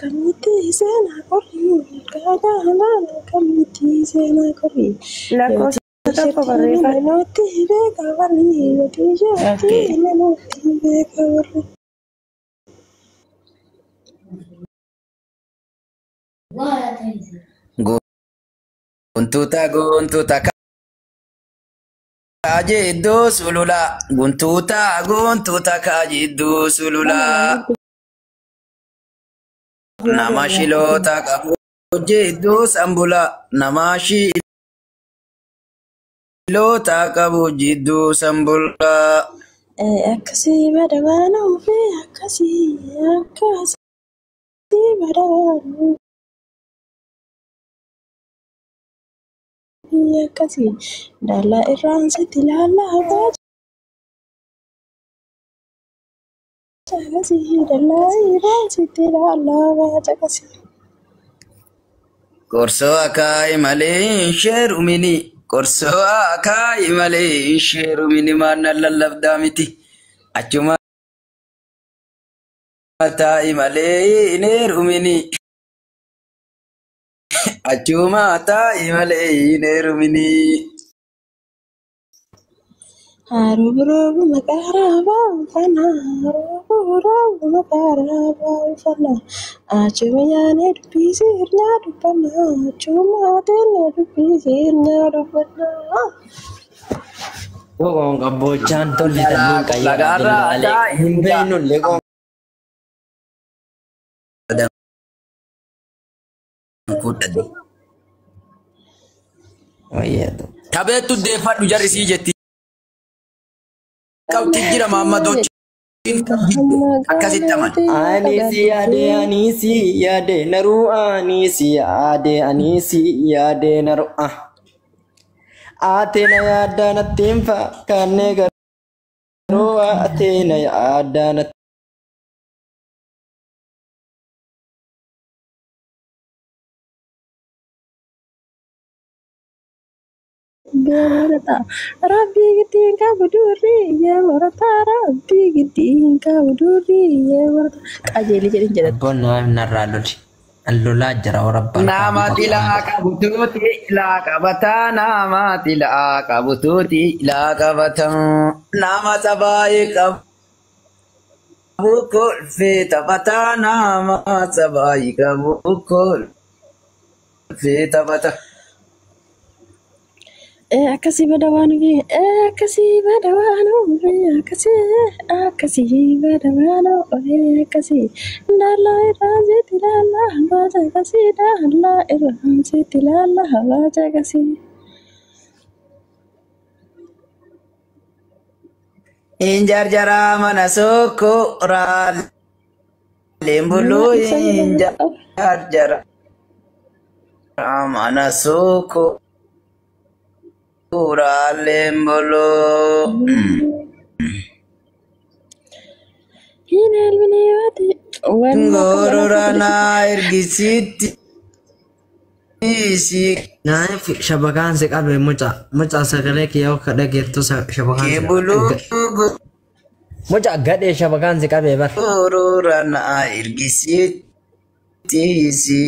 كميتي سنة قري كذا هلا كميتي سنة قري La cosa troppo barrifa. نوتي بيك وري وتيجي نوتي بيك وري Guntuta kajiddu sulula. Guntuta kajiddu sulula. Nama shilota qabu jiddu sambula. Nama shilota qabu jiddu sambula. أكسي بدوانو في أكسي بدوانو في أكسي دالا إيران ستي لالا باج أكسي دالا إيران ستي لالا باج أكسي Korso akai malee sheeru mini. Korso akai malee sheeru mini maana lallabdaa miti. Achuma ta'i malee neeru mini. Achuma ta'i malee neeru mini. Harubururu makaraba ufana harubururu makaraba ufana achumiyane dubisirnya dubana achumatene dubisirnya dubana Wong kabochan tolli tanni kaya Lagarra ale ta'i himbeenu lego fudhadhe. wayyato Tabeettu deeffadhu jarrisii jetti. Qabxi jira maammadoochi. Akkasitti amana. anisi yade naru anisi yade naru atena yada natimfa kanne garu atena yada nat Berata Rabbi gitin kabuduri ya warata Rabbi gitin kabuduri ya warata Kajeli jadi jalan bona narralodi allola jara rabban Nama tilaa qabutuuti ilaa qabataa. Nama tilaa qabutuuti ilaa qabataa. Nama sabaayee qabu kolfee taphataa. Nama sabaayee qabu kolfee taphataa. Akasi badawanu fi akasi badawanu fi akasi badawanu akasi dalla iranzi tilalla baja kasi dalla iranzi tilalla baja kasi Injar jara mana soko ral lembulu injar jara mana soko ral lembulu. hina alminiyati Ngororana ergisiti isi naif shabakan se qabe muca sagale kiyo kada getto shabakan kebulu muca gade shabakan se qabe bar ngororana ergisiti isi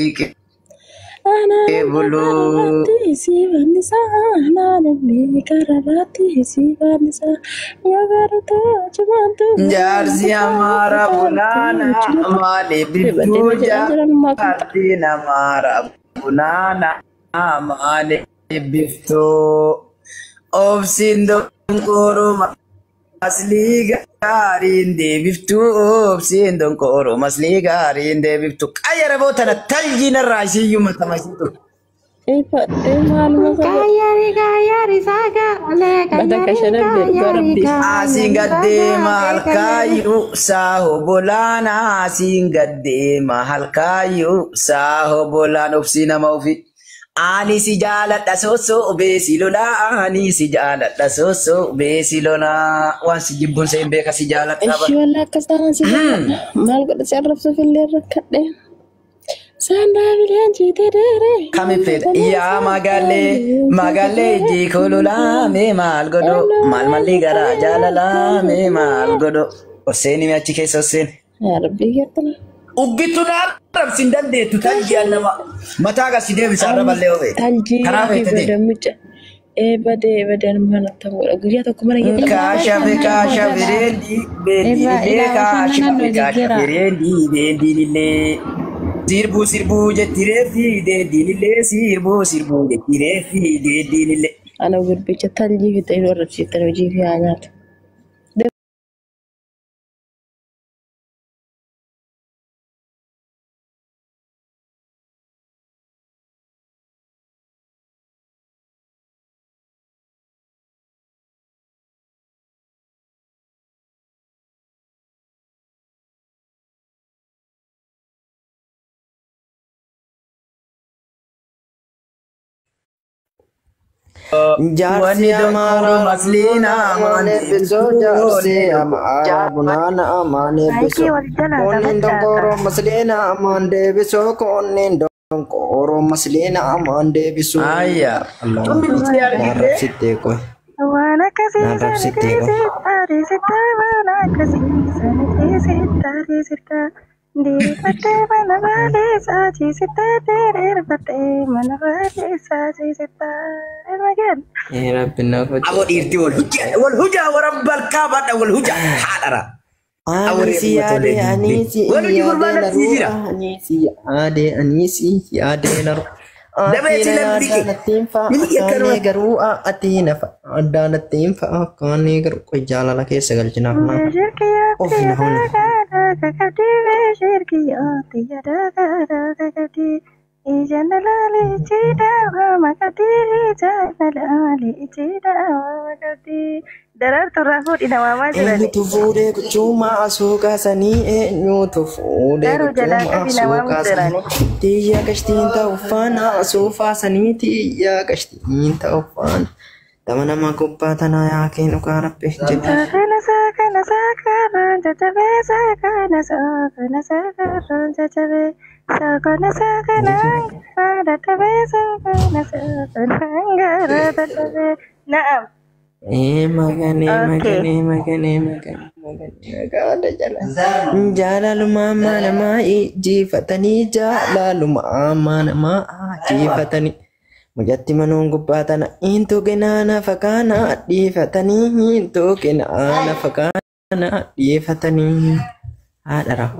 ana kebulu si vanisa ana nabi karabati si vanisa ya garata chumantu jarsi amara bunana male bibuja artina mara bunana male bifto obsindo koroma masliga arinde biftu obsindo koroma masliga arinde biftu ayara botana taljina rashiyu matamasitu. maluma Kayari saga le Asingaddeema halkaayyuu saaho bolaana asingaddeema halkaayyuu saaho bolaan obsii nama ofi. Ani si jaaladha soosoo beesi lolaa ani si jaaladha soosoo beesi lolaa waan si jibbuun seen beeka si jaaladha. Ishii walla akkas taanaan si maal godha si arrabsuuf illee rakkadhe. Sandaa bileen jiite deeree. Kami fedha yaa magaalee ijji kololaa mee maal godho maal malli garaa jaalalaa mee maal godho. Osseeni achi keessa Osseen. Yaa Rabbii geettala. Uggituna rabsin dandeettu talji'an nama mataa qasidee bishaan raballee ofe. Karaa Taljii feetanii. bada mucaa. Bada mana ta'udha. Guyyaa tokko mana jedhama. Kaashafe reendii beendillee kaashafe beendillee. Sirbuu jettiree fi deendillee sirbuu jettiree fi deendillee. Ana gurbicha taljii fi ta'in warra ciitan hojii fi haa nyaatu. Jaarsi amaaraa masliina amaanee bisoo jaarsi amaaraa bunaana amaanee bisoo kooniin dongooroo masliina amaan deebisoo kooniin dongooroo masliina amaan deebisoo. Ayya. Naarrabsittee qoy. Naarrabsittee qoy. Rabbina Abo dhiirti wal hujaa warabbal kaabadha wal hujaa haadhara. Anisi yaade anisi anisi yaade naru. Dabeeti lambiki. Kaanee garuu ati nafa addaanattiin fa'a kaanee garuu qoy jaalala keessa galchinaaf naa ofi na hona. Eenyutu fuudhee kuchuma asuuqa sanii eenyutu fuudhee kuchuma asuuqa sanii tiyya gashtiin ta'uufaan asuufaa sanii tiyya gashtiin ta'uufaan dama nama gubbaa tanaa yaa kennu kaa rabbi jedhu. Naam. Magane ada jalan. Jalaluma nama jifatani jalaluma nama jifatani. Mujatti menunggu batana into genana fakana difatani into genana fakana difatani. Ada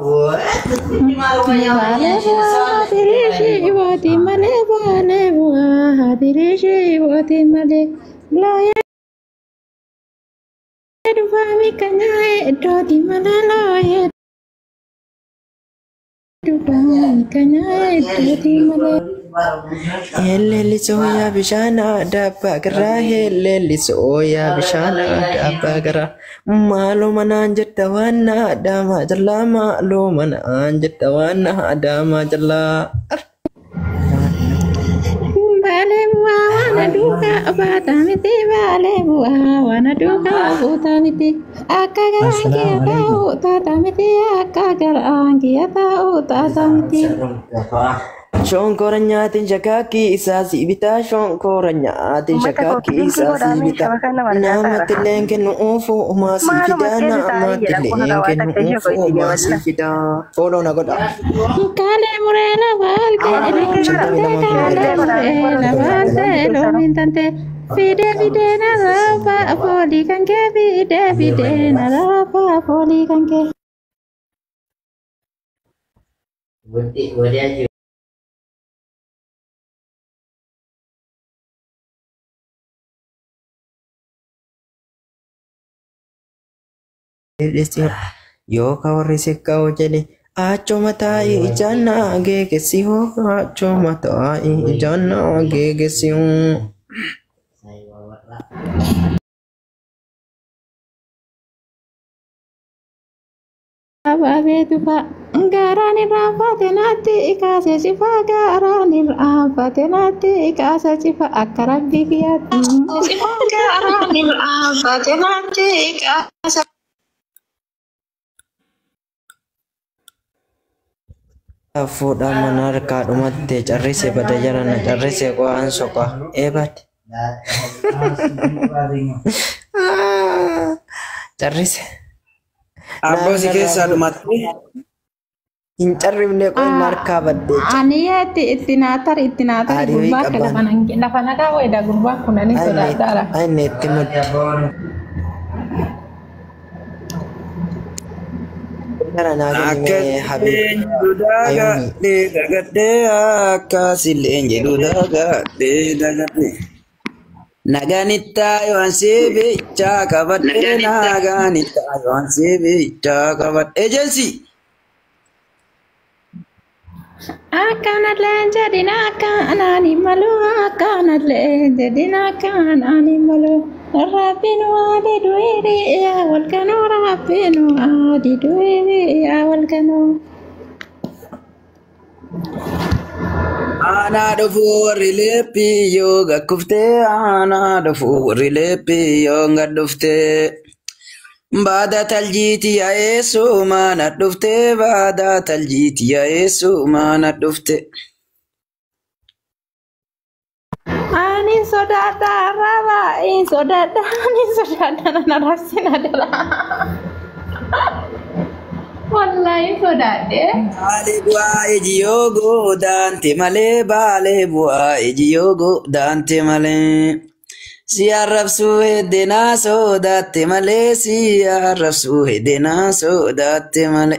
Heleli soya bishana daba gara heleli soya bishana daba gara malu mana jetawana dama jalla malu mana jetawana dama jalla. Bale buah wana duka abatamiti bale buah wana duka abatamiti akagarangki atau tatamiti akagarangki atau tatamiti. Shongkoranya tinjakaki isasi bita shongkoranya tinjakaki isasi bita nama tilengke nuufu umasi fidana nama tilengke nuufu umasi fida follow na goda Kale murena valke kale murena valke lo mintante fide na rapa foli kanke fide na rapa foli kanke Yo kawarri sekkao jadi acho matai ijana gegesi ho acho matai ijana gegesi ho. Ababe tufa garani rafate nati ikase sifa garani rafate nati ikase sifa akarabbi kiyati sifa garani rafate nati ikase Fuda manar kadumate carrise pada jalan carrise ko anso ko ebat. Carrise. Abbo si keessa dhumatti Hincarrifne qoy narkaa badde. Aniyetti itti naatar gurbaa akka lafa nagaa wayida gurbaa kun ani sodaadhaadha. Ayne itti mudde. Gara naaganii habib. Ayuni. Dagadee akkasileen jedhu dagadee. Naganitta yoon seebicha qabadhe naganitta yoon seebicha qabadhe agency. Akkanallee jedhina akkanaan malu akkanallee jedhina akkanaan malu rabbiin waadi du'eeri yaa walkanuu rabbiin waadi du'eeri yaa walkanuu. Ana dofu rilepi yoga kufte ana dofu rilepi yoga dufte. Bada taljiti ya Yesu mana dufte bada taljiti ya Yesu mana dufte. Ani sodaadha raba ani sodaadha nana rabsin adala. Wallahi sodaadhe. Bale bu'a ejiyogo dante male bale bu'a ejiyogo dante male. Si arrabsu hedena sodaate male si arrabsu hedena sodaate male.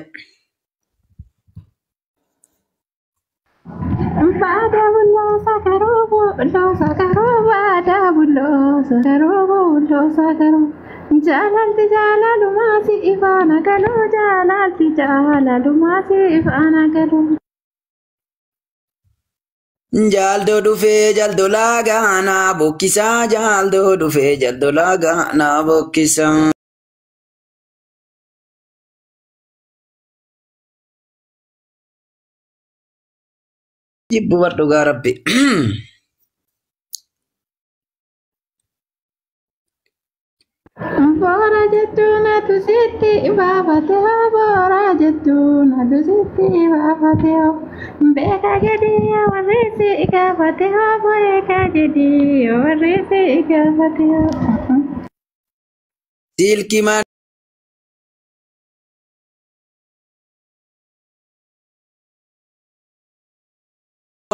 Bada bullo sakarobo bada bullo sakarobo jalalti jalalu masi ifana galu jalalti jalalu masi ifana galu. Jaldo dufe jaldo laga na bokkisa jaldo dufe jaldo laga na bokkisa. Jibbu bardugaa rabbi. Bora jettuna tu sitti baafate bora jettuna tu sitti baafate beeka jedhi warreessi gaafate beeka jedhi warreessi gaafate. Silki man.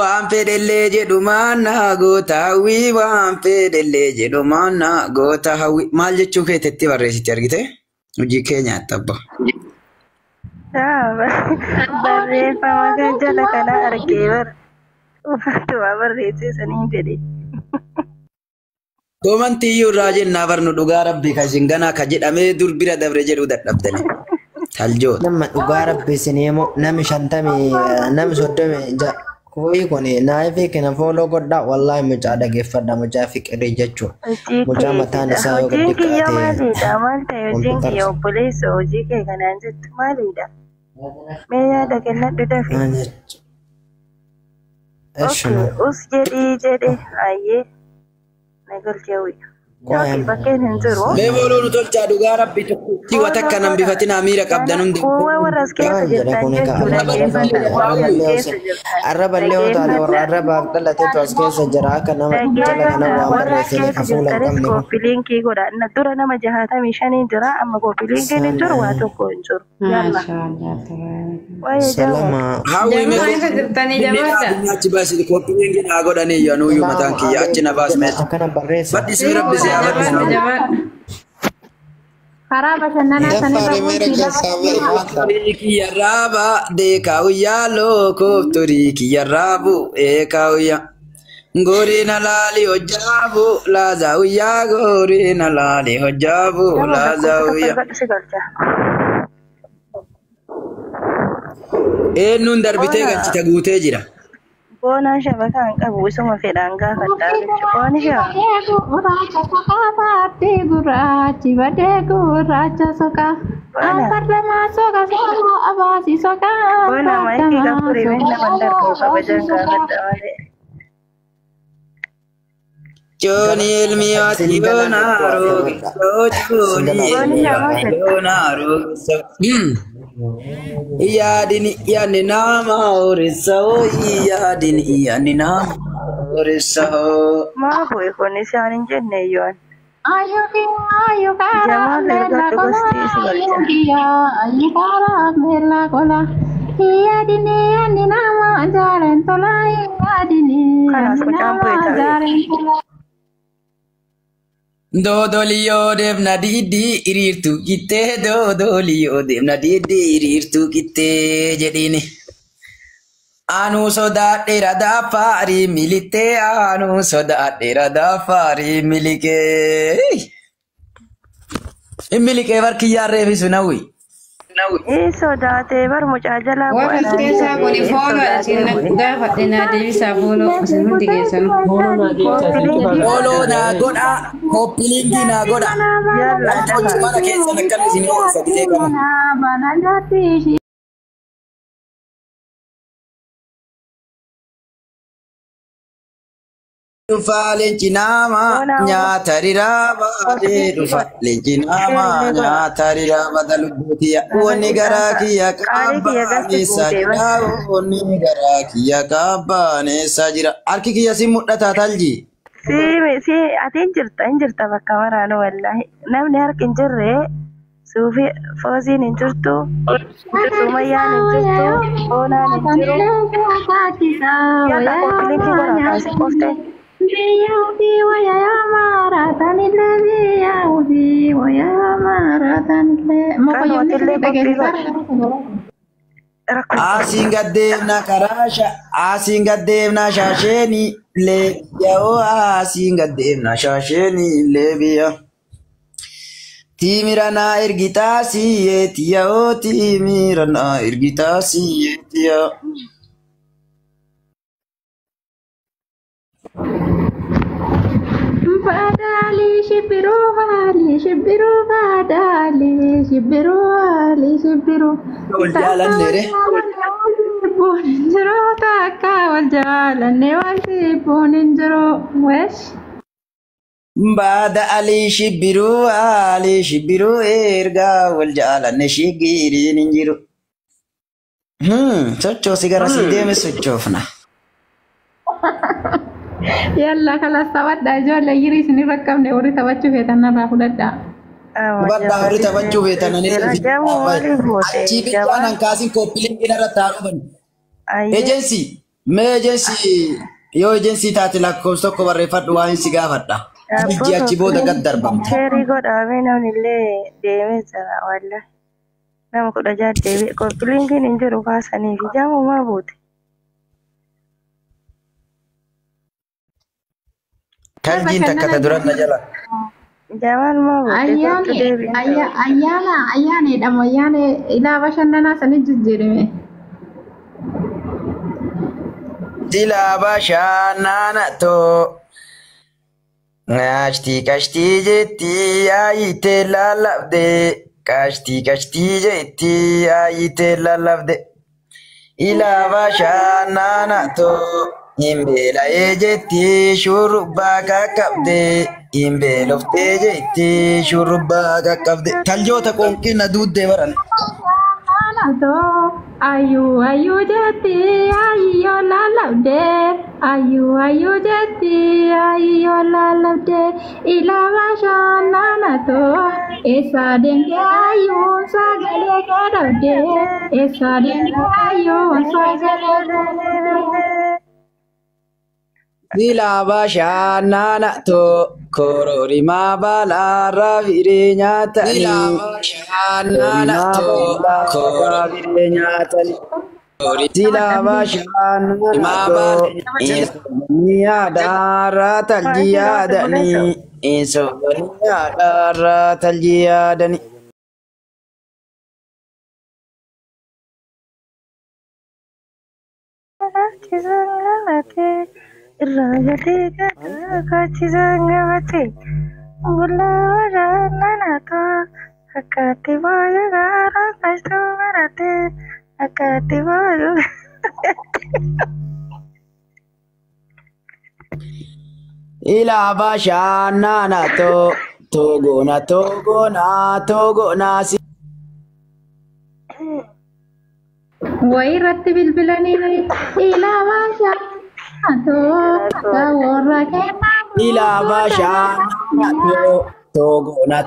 Waan fedhellee jedhu maanna goota hawwi waan fedhellee jedhu maanna goota hawwi maal jechuu keetetti barreessite argite hojii keenya attabba. Barreeffama kan jala kana argee waa barreessisanii jedhe. Komantiyyuu irraa jennaa barnu dhugaa rabbii kan shinganaa ka jedhamee dur bira dabre jedhu dadhabdani. Taljoota. Nama dhugaa rabbii sineemo nami 50 nami 30 Koi kone naifi kena follow godda wallahi mucaa dhageeffadha mucaa fiqirii jechuudha. Mucaa mataan isaa yoo gadi qabatee. Hojii kiyya maaliidha? Maal ta'e hojiin kiyya obboleessa hojii kee kanaan jettu maaliidha? Mee yaada kennadhu dafee. Us jedhee hayyee nagalchee wayya. Bakkeen hin jiru. Mee booloon tolchaa dhugaa rabbi tokkotti wata akkanaan bifatina miira qabdan hundi. Kuuwwa warra as keessa jirtan jechuudha. Arraballee yoo taate warra arrabaaf dhalateetu as keessa jira akka nama jala kana waan barreessanii hafuula hin qabne. Koppiliinkii godha. Dura nama 65 jira amma koppiliinkiin hin jiru waa tokko hin jiru. Yalla. Salama. Hawwi mee achi baasii koppiliinkiin haa godhanii yanuyyuu mataan kiyya achi na baasme. Akkana barreessa. Badhisii rabbi si karaa bashannanaa sanii kiyyarraaba deekaawuyyaa lookofturii kiyyarraabu eekaawuyyaa gooriina laali hojjaabu laazaawuyyaa gooriina laali hojjaabu laazaawuyyaa eenyuun darbitee galchita guutee jira. Boonaan shabakaan qabu isuma fedhaan gaafadhaa jechuudha. Booni gurraachi badee gurraacha soka. Aparlamaa soka soka abaasi soka. Boona maayikii gafurii beekna mandargoo kabajan gaafadhaa malee. Jooni ilmi waati yoonaaroo jooni yoonaaroo. Yaadini yaani nama orisao yaadini yaani nama orisao. Maafu ikon isaan jenne yoon. Ayu kara mela kola yaadini yaadni nama jaalan tolaa yaadini yaadni nama jaalan tolaa. Dodoliyoo deemna diidii hiriirtuu kittee dodoliyoo deemna diidii hiriirtuu kittee jedhiini. Anuu sodaadheera daafaarii milittee anuu sodaadheera daafaarii milikee. Milikee barkiyyaa reefisu nawwi. Sodaatee bar mucaa jalaa Waan keessaa kun fooloo asiin gaafadhe naa deebisaa fooloo isin hundi keessan. Fooloo naa godha koppiliingi naa godha. Mana keessan akkam isin oomisha bitee qaban. Dhufa leenci nama nyaata riraa dhufa leenci nama nyaata riraa lubbuutiya wanni garaa kiyya qabbaaneessa jira wanni garaa kiyya qabbaaneessa jira harki kiyya si mul'ata talji. Si ati hin jirta bakka waraana wallahi namni harki hin jirre suufi foosiin hin jirtu sumayyaan hin jirtu boonaan hin jiru yaada koppiliingi godhataasi qoftee. Biyyaawfi wayaa maaratanillee biyyaawfi wayaa maaratanillee. Kanootillee Asiin gaddeemna karaasha asiin gaddeemna shaasheeni leeyyoo asiin gaddeemna shaasheeni leebiyya. Tiimira naa ergitaasi yeetiyoo tiimira naa ergitaasi yeetiyoo. Badali shibiru hali shibiru badali shibiru hali shibiru. Waljalanne Boninjiro takka waljalanne wanti boninjiro wesh. Badali shibiru erga waljalanne shigiriin hin jiru. Sochoosi gara si deeme sochoofna. Yalla kalas taphadhaa ijoollee yirii isin rakkamne warri taphachuu feetan narraa fudhadhaa. Baddaa warri taphachuu feetan achii bitaan hankaasin koppiliingi irratti haa dhuban. Ejensii mee ejensii yoo ejensii taate lakkoofsa tokko barreeffadhu waan si gaafadha. Biyyi achi booda gad darbamta. Sheerii godhaamee namni illee deemee jira wallahi. Nama 16 deebi'e koppiliingiin hin jiru kaasanii fi jaamumaa buute. Taljiin takka ta duran na jala. Jamaan maa buute. Ayyaanedhama ayyaane ilaa bashannanaa sanii jijjiirame. Silaa bashannana too. Kashtii jetti yaayitee lallabde. Kashtii jetti yaayitee lallabde. Ilaa bashannana too. Imbeela jetti shurrubbaa qaqqabde. Imbeeloftee jetti shurrubbaa qaqqabde. Taljoota qoonqina duuddee baran. Ayyuu jetti ayyoo lallabde. Ayyuu jetti ayyoo lallabde. Ilaa bashannana too. Eessa deemtee ayyuun sagalee gadhabde. Eessa deemtee ayyuun sagalee gadhabde. Silaa bashannana too. Kororimaa baalaarraa firee nyaatanii. Silaa bashannana too. Kororimaa firee nyaatanii. Silaa bashannana too. Insobanii yaadaarraa taljii yaadanii. Insobanii yaadaarraa taljii yaadanii. Irragatee kachisan gabatee bullaa bashannana too akkaatti booyu gaara qashtuu maratee akkaatti booyu. Ilaa bashannana too. Togoona si. Wayii irratti bilbilanii ilaa bashannana. Ilaa bashannana too. Togoona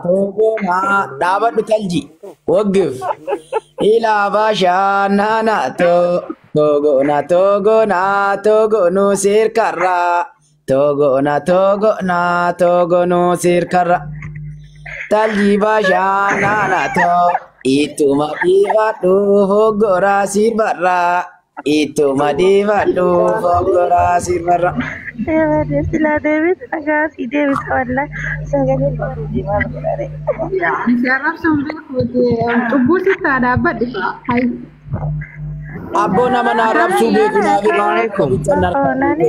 dhaabadhu talji. Waggeef. Ila bashana togo no sirkarra togo no sirkarra talji bashana ituma divadu hogora sirbarra ituma divadu hogora sirbarra. Sila David agak si David wala saya ni baru di mana berada. Siarap sambil tubuh sih tak dapat di hai. Abo naman Arab subi kunabi Bako nani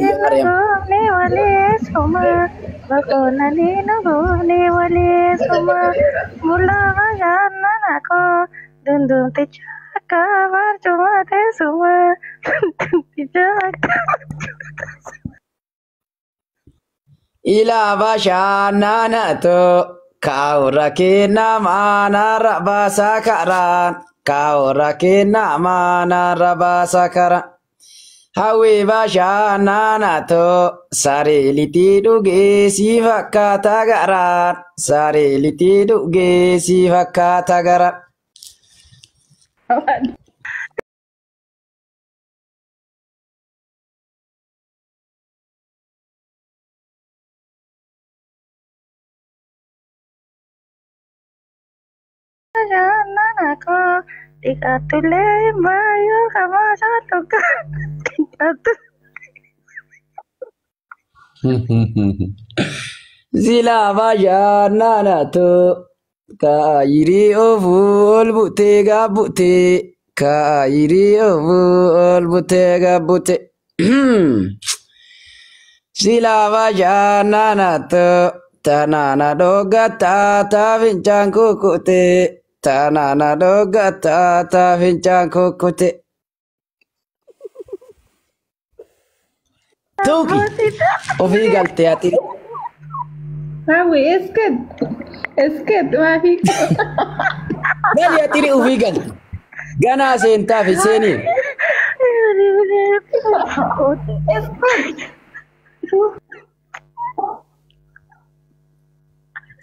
ne wale soma. Bako nani ne wale soma. Mula magana nako dundun tichaka cuma te suma. Tichaka. Ila bashana kaura kena mana rabasa karan kaura kena mana rabasa karan hawi bashana sari liti duge si fakata garan sari liti duge si fakata garan. Jangan aku dikatule bayu kamu satu kan dikatu. Zila bashana kairi ovul bute kairi ovul bute gabute. Sila bashana tanana dogata ta vincang kukute tanana dogata ta vincang kukute. Tuki ofi galte ati Hawi esket mafi. gali ati ofi galte gana senta fi seni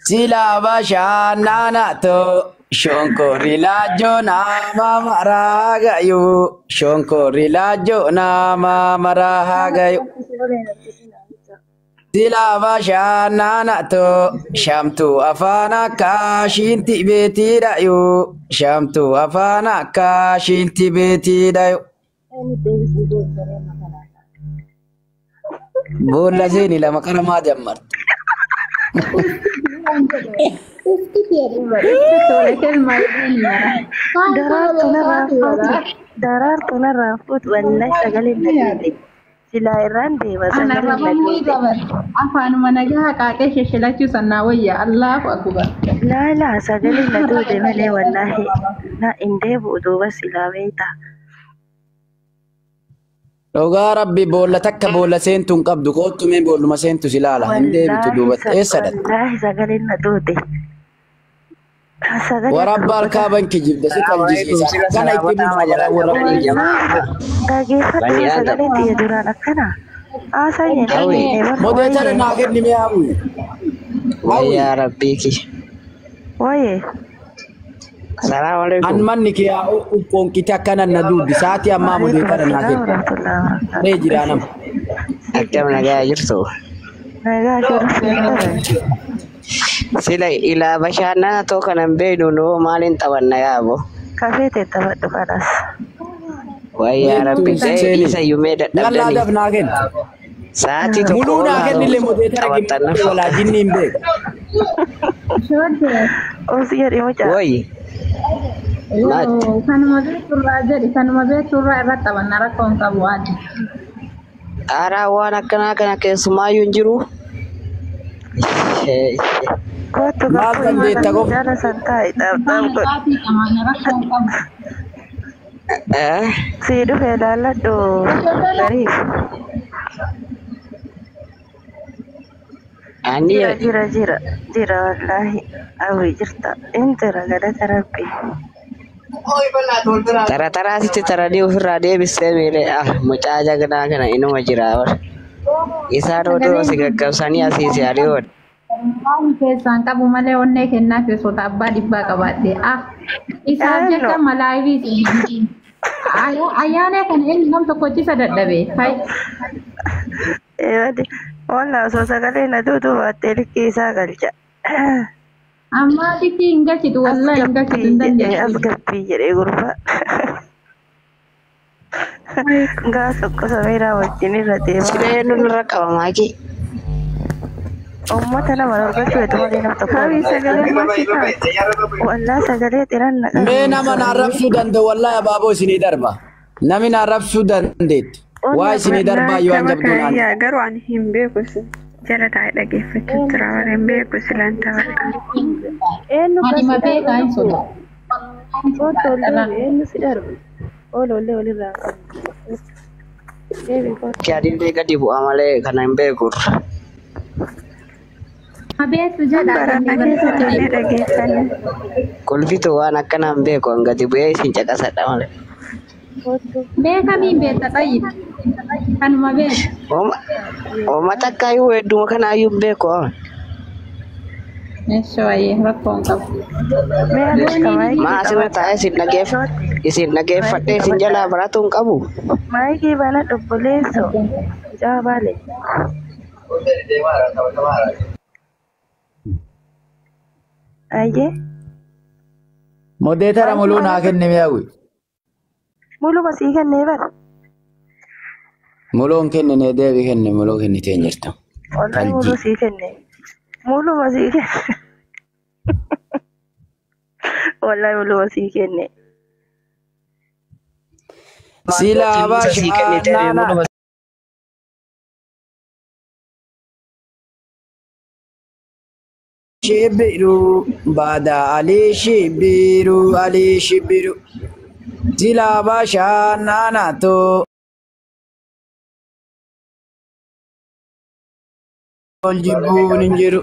Sila bashana shonkori lajo nama maragayo shonkori lajo nama maragayo Sila bashana shamtu afana kashinti beti dayo shamtu afana kashinti beti dayo bola zeni lama karama jammar darar tuna rafut wallahi sagalin nadide sila irande wa Ana sagalin rabon mu nadide gabar. Afanu managa kake sheshelachu sanawaya Allahu akbar. la sagalin nadide male wallahi na inde budu wasila weita Dhugaa rabbi boolla takka boolla seentuun qabdu kootu mee boolluma seentu si laala hin deebitu duubatti eessadha wallahi sagalin nadide warabba harkaa banki jibda si qalchisiisa kana itti bulfamara warabbi dhageeffadhu sagalee biyya duraan akkana haasa'in modeetara naa kenni mee hawwi Wayyaa rabbii ki. waye Salaamu alaikum. an manni kee haa qonkite akkana na duuddi sa'aatii ammaa modeetara naa kenni ree jiraa nama Akkam nagaa jirtu. nagaa jiru Sila ilaa bashannana too kanan beeynu noo maaliin taphanna yaabo. kafee taphadhu kanas Wayyaa rabbii ta'e isa yumee yallaa dadhabdanii. daf naa kenni Sa'aatii tokko muluu naa kennillee modeetara taphattanna. gimmee walaa jinni hin beeku osi jedhi mucaa Wayi. Maatti. Kanuma beekurraa jedhi kanuma beekurraa irratti taphanna rakkoon qabu addi. Aaraa waan akkanaa kana keessumaayyuu hin jiru. kootu Maal dandeetta qofa? jala san taa'i dhaabdhaab godhu Sa'aatii qabaanna rakkoon qabu. sii dhufee laalladhu gariif Ani jira wallahi hawwi jirta in jira galata rabbii taraasitti taranii ofirraa deebistee miilee mucaa jagnaa kana inuma jira. Isaan oduu si gaggabsanii asii si ari'oodha. Waan keessaan qabu malee onnee kennaa keessoota abbaa dhibbaa qabaadde. Isaaf jecha malaayibii ayyaana kan inni nam tokkochisa dadhabe. Wallah osoo sagalee na tuutuu baattee likkii isaa galcha. Amma likkii hin galchitu wallah hin galchitu hin dandeessu. As gabbii jedhee gurbaa. Gaa tokko Samiraa wajjin irra deema. Siree nurra qaba maakii. Uummata nama dorgochuu hedduu malee nama tokko. Habi sagalee maasisaa. Wallah sagalee xiran naqa. Mee nama na arrabsuu danda'u wallahi abaaboo isinii darba. Namni na arrabsuu dandeetti. Waa isinii darbaa yoo an jabduun aan. Garuu ani hin beeku jala taa'ee dhaggeeffachuu jira warra hin beeku silaan ta'a. Adima beekaa hin soda. Eenyu si darbu? Oolollee walirraa qabu. Yaadillee gadi bu'aa malee kana hin beeku. Abeetu jedha. Kolfitu waan akkana hin beeku an gadi bu'ee isin caqasadha malee. Beekamiin beekta tayyib. Kanuma beeku. Ooma takkaayyuu hedduma kanaayyuu hin beeku. Meeshoo ayyee rakkoon qabu. Maa asirra taa'ee isin dhageeffadhee isin jalaa baratu hin qabu. Maayikii bana dhobboleessoo. Jaabaale. Ayyee. Modeetara muluu naa kenne mi'aawi. Muluma sii kennee bara. Muluun kenne deebi kenne muluu kennitee jirta. Wallahi muluu sii kenne. Muluma sii kenne. Wallahi muluma sii kenne. Sila baashaa. Shibiru bada Ali Shibiru Sila baashaa naanaatoo. Jibbuun hin jiru.